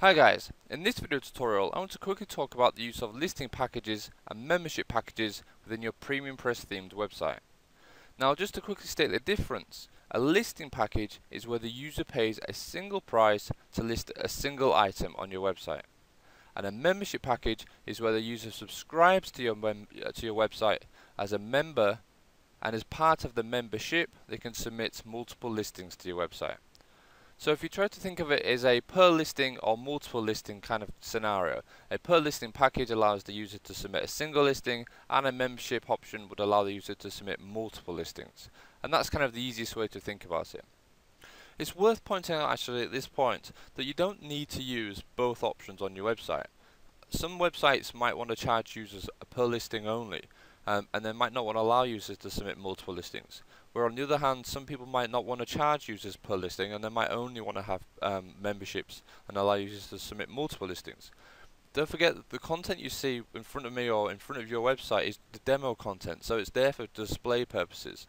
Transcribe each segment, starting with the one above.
Hi guys, in this video tutorial I want to quickly talk about the use of listing packages and membership packages within your PremiumPress themed website. Now just to quickly state the difference, a listing package is where the user pays a single price to list a single item on your website. And a membership package is where the user subscribes to your website as a member, and as part of the membership they can submit multiple listings to your website. So if you try to think of it as a per listing or multiple listing kind of scenario, a per listing package allows the user to submit a single listing, and a membership option would allow the user to submit multiple listings. And that's kind of the easiest way to think about it. It's worth pointing out actually at this point that you don't need to use both options on your website. Some websites might want to charge users a per listing only, and they might not want to allow users to submit multiple listings. Where on the other hand, some people might not want to charge users per listing, and they might only want to have memberships and allow users to submit multiple listings. Don't forget that the content you see in front of me or in front of your website is the demo content, so it's there for display purposes.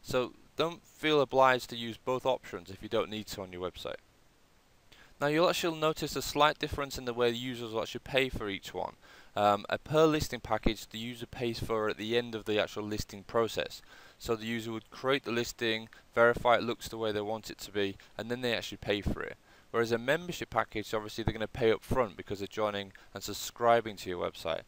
So don't feel obliged to use both options if you don't need to on your website. Now you'll actually notice a slight difference in the way the users will actually pay for each one. A per listing package the user pays for at the end of the actual listing process. So the user would create the listing, verify it looks the way they want it to be, and then they actually pay for it. Whereas a membership package, obviously they're going to pay up front because they're joining and subscribing to your website.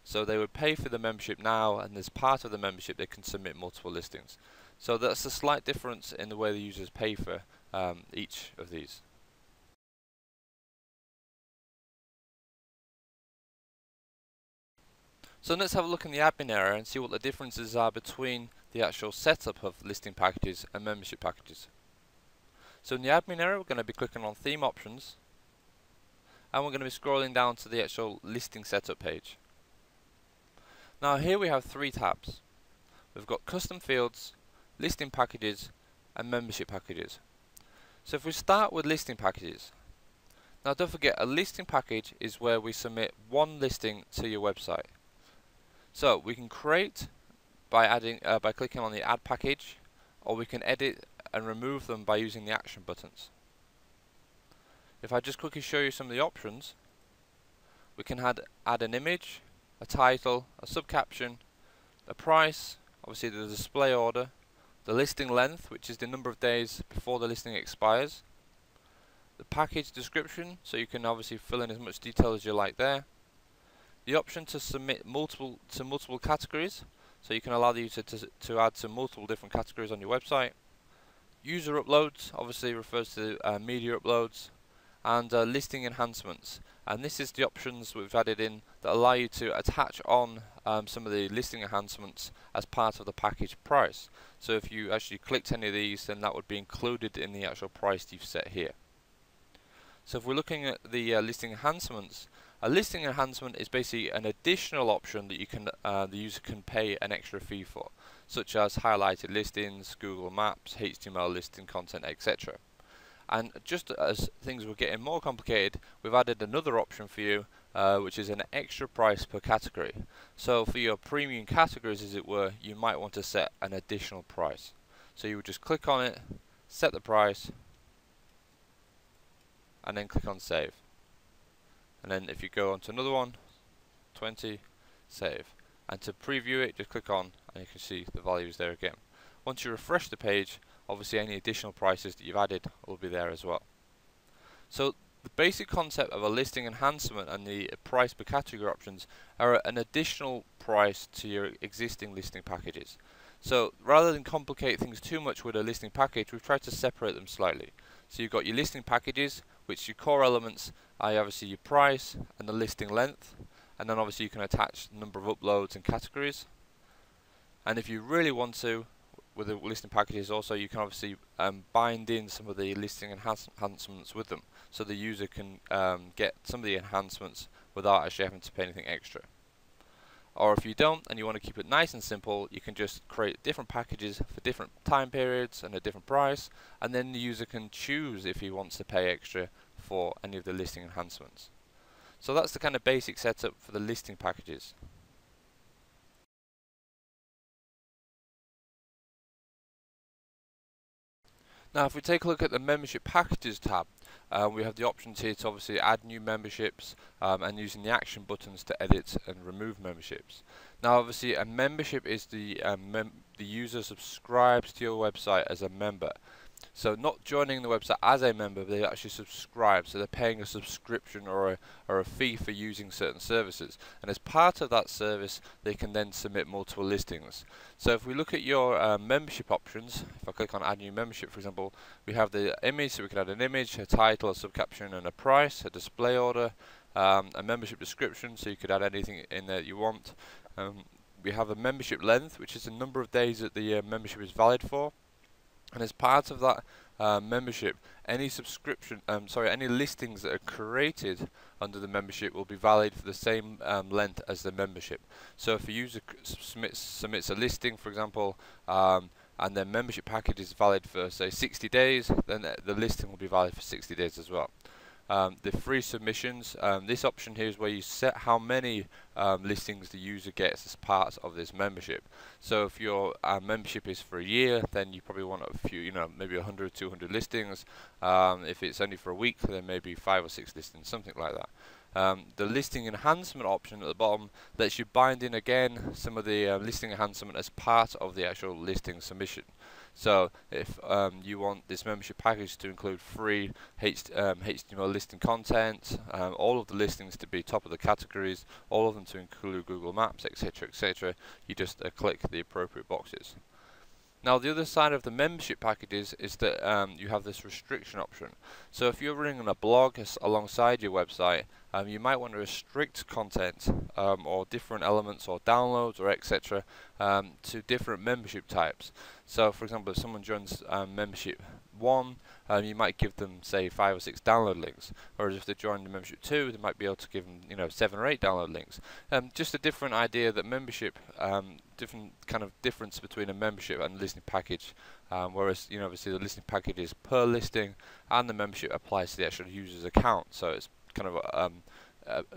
So they would pay for the membership now, and as part of the membership they can submit multiple listings. So that's a slight difference in the way the users pay for each of these. So let's have a look in the admin area and see what the differences are between the actual setup of listing packages and membership packages. So in the admin area we're going to be clicking on theme options, and we're going to be scrolling down to the actual listing setup page. Now here we have three tabs. We've got custom fields, listing packages and membership packages. So if we start with listing packages, now don't forget a listing package is where we submit one listing to your website. So we can create by clicking on the add package, or we can edit and remove them by using the action buttons. If I just quickly show you some of the options, we can add an image, a title, a subcaption, a price, obviously the display order, the listing length, which is the number of days before the listing expires, the package description, so you can obviously fill in as much detail as you like there, the option to submit multiple categories, so you can allow the user to add to multiple different categories on your website. User uploads obviously refers to media uploads, and listing enhancements, and this is the options we've added in that allow you to attach on some of the listing enhancements as part of the package price. So if you actually clicked any of these, then that would be included in the actual price you've set here. So if we're looking at the listing enhancements, a listing enhancement is basically an additional option that you can the user can pay an extra fee for, such as highlighted listings, Google Maps, HTML listing content, etc. And just as things were getting more complicated, we've added another option for you, which is an extra price per category. So for your premium categories, as it were, you might want to set an additional price. So you would just click on it, set the price, and then click on save. And then if you go on to another one, 20, save. And to preview it, just click on and you can see the values there again. Once you refresh the page, obviously any additional prices that you've added will be there as well. So the basic concept of a listing enhancement and the price per category options are an additional price to your existing listing packages. So rather than complicate things too much with a listing package, we've tried to separate them slightly. So you've got your listing packages, which your core elements are obviously your price and the listing length, and then obviously you can attach the number of uploads and categories. And if you really want to, with the listing packages also, you can obviously bind in some of the listing enhancements with them, so the user can get some of the enhancements without actually having to pay anything extra. Or if you don't and you want to keep it nice and simple, you can just create different packages for different time periods and a different price, and then the user can choose if he wants to pay extra for any of the listing enhancements. So that's the kind of basic setup for the listing packages. Now if we take a look at the membership packages tab, we have the options here to obviously add new memberships and using the action buttons to edit and remove memberships. Now obviously a membership is the user subscribes to your website as a member. So not joining the website as a member, they actually subscribe, so they're paying a subscription or a fee for using certain services, and as part of that service they can then submit multiple listings. So if we look at your membership options, if I click on add new membership for example, we have the image, so we can add an image, a title, a subcaption and a price, a display order, a membership description, so you could add anything in there that you want. We have a membership length, which is the number of days that the membership is valid for. And as part of that membership, any any listings that are created under the membership will be valid for the same length as the membership. So if a user submits a listing, for example, and their membership package is valid for say 60 days, then the listing will be valid for 60 days as well. The free submissions, this option here is where you set how many listings the user gets as part of this membership. So if your membership is for a year, then you probably want a few, maybe 100, 200 listings. If it's only for a week, then maybe 5 or 6 listings, something like that. The listing enhancement option at the bottom lets you bind in again some of the listing enhancement as part of the actual listing submission. So if you want this membership package to include free HTML listing content, all of the listings to be top of the categories, all of them to include Google Maps, etc., etc., you just click the appropriate boxes. Now the other side of the membership packages is that you have this restriction option. So if you're running a blog alongside your website, you might want to restrict content or different elements or downloads or etc. To different membership types. So for example, if someone joins membership 1, you might give them say 5 or 6 download links, whereas if they join the membership 2, they might be able to give them 7 or 8 download links. Just a different idea that membership, different kind of difference between a membership and a listing package, whereas obviously the listing package is per listing and the membership applies to the actual user's account, so it's kind of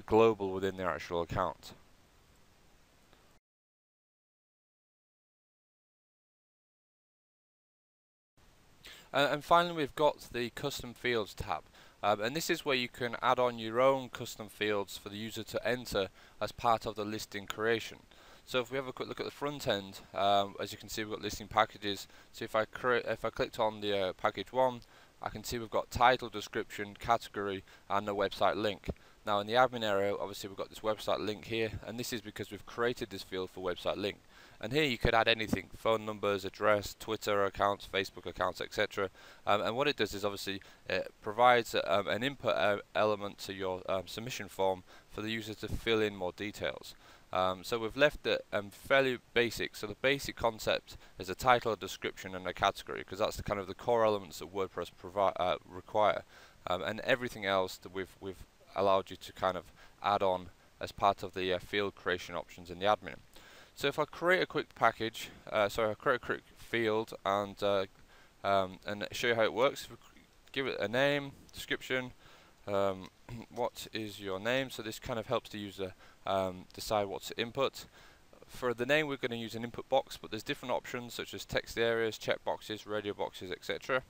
global within their actual account. And finally we've got the custom fields tab, and this is where you can add on your own custom fields for the user to enter as part of the listing creation. So if we have a quick look at the front end, as you can see we've got listing packages. So if I clicked on the package 1, I can see we've got title, description, category and a website link. Now in the admin area obviously we've got this website link here, and this is because we've created this field for website link. And here you could add anything, phone numbers, address, Twitter accounts, Facebook accounts, etc. And what it does is obviously it provides an input element to your submission form for the user to fill in more details. So we've left it fairly basic. So the basic concept is a title, a description and a category, because that's the kind of the core elements that WordPress require. And everything else that we've allowed you to kind of add on as part of the field creation options in the admin. So if I create a quick package, I create a quick field and show you how it works. If we give it a name, description, what is your name? So this kind of helps the user decide what to input. For the name we're going to use an input box, but there's different options such as text areas, check boxes, radio boxes, etc.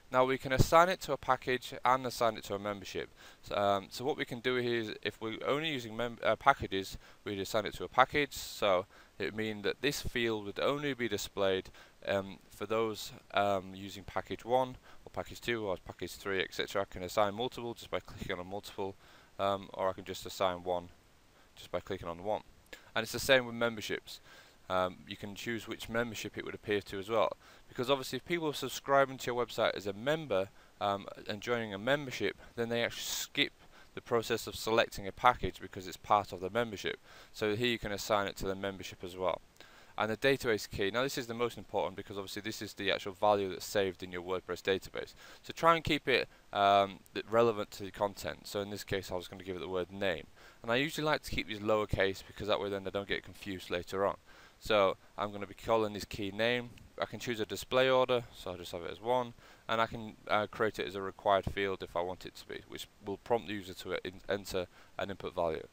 Now we can assign it to a package and assign it to a membership. So what we can do here is, if we're only using packages, we'd assign it to a package. So it would mean that this field would only be displayed for those using package 1 or package 2 or package 3, etc. I can assign multiple just by clicking on multiple, or I can just assign one just by clicking on one. And it's the same with memberships. You can choose which membership it would appear to as well, because obviously if people are subscribing to your website as a member and joining a membership, then they actually skip the process of selecting a package because it's part of the membership. So here you can assign it to the membership as well. And the database key, now this is the most important because obviously this is the actual value that's saved in your WordPress database. So try and keep it relevant to the content. So in this case I was going to give it the word name, and I usually like to keep these lowercase because that way then they don't get confused later on. So I'm going to be calling this key name. I can choose a display order, so I'll just have it as 1, and I can create it as a required field if I want it to be, which will prompt the user to enter an input value.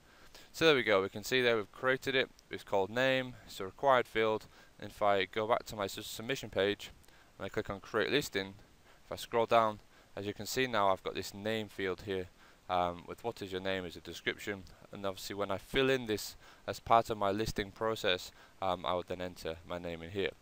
So there we go, we can see there we've created it, it's called name, it's a required field, and if I go back to my submission page and I click on create listing, If I scroll down, as you can see now, I've got this name field here with what is your name as a description, and obviously when I fill in this as part of my listing process, I would then enter my name in here.